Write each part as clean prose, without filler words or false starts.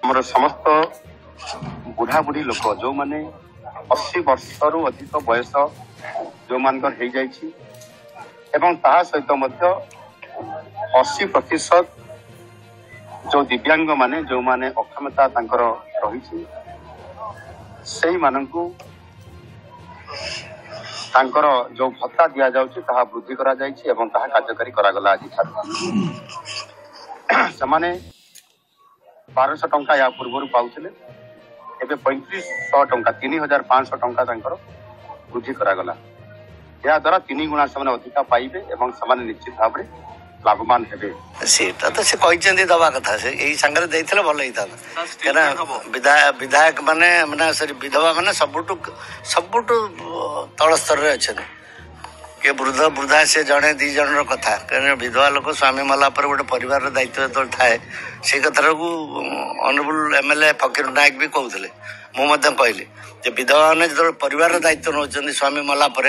ଆମର ସମସ୍ତ ବୁढ़ा बुढ़ी लोक जो माने 80 वर्षरू अधिक बयस जो मानकर हो जाइछि एवं ताहा सहित मध्य 80% जो दिव्यांग माने जो माने अक्षमता तांकर रही से मानकु तांकर जो भत्ता दिया जाउछि ताहा वृद्धि करा जाइछि एवं ताहा कार्यकारी करा गला आज समाने 1200 टंका या पूर्व पाउथिले एबे 3500 टंका 3500 टंका तांकर वृद्धि करा गला या द्वारा 3 गुणा समान अधिक पाइबे एवं समान निश्चित भाव रे लाभवान हेबे सेटा तो से कहिचंदी दवा कथा से एही संगरे देइथिले भल हेता केना विधायक माने माने सरी विधवा माने सबुटु तळ स्तर रे अछन के वृद्ध वृद्धा से जने दी जन कथा कारण विधवा लोक स्वामी मला पर गोटे परिवार दायित्व तो थाए से कथा को ऑनरेबल एमएलए फकीर नायक भी कहउथिले मु मध्य कहली जे विधवा ने जो परिवार दायित्व नौचंदी स्वामी मला पर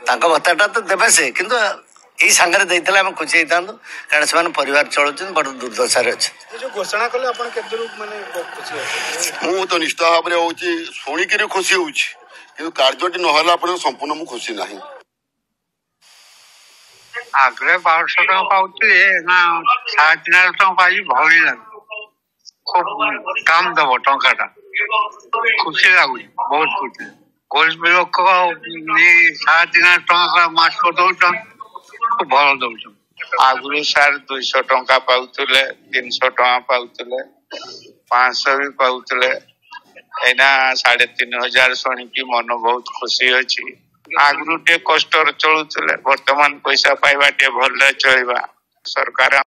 तांका भत्ताटा तो देबे से किंतु यही सांगरे देइथिले हम खुशी हेतांतो कारण से परिवार चलुछन बड़ दुर्दशा रे अछि जो घोषणा कले आपण केतरु माने खुशी अछि मु तो निष्ठा भाबरे होची सुनी के खुशी होची किंतु कार्यटी न होला पर संपूर्ण मु खुशी नाही आग्रे 1200 टका पाउथि ना 7,500 टका पाई भली लाग खूब काम दबो टंकाटा खुशी लागुଛି बहुत खुशी गोल्ड ब्लॉक को 7,500 टका मास को दउछन खूब भल दउछन आगुरी सार 200 टका पाउथले 300 टका पाउथले 500 भी पाउथले एना 3,500 सुनी की मन बहुत खुशी अछि आगुरी टे कष्ट चलुथले वर्तमान पैसा पाइबा टे भल चलबा सरकार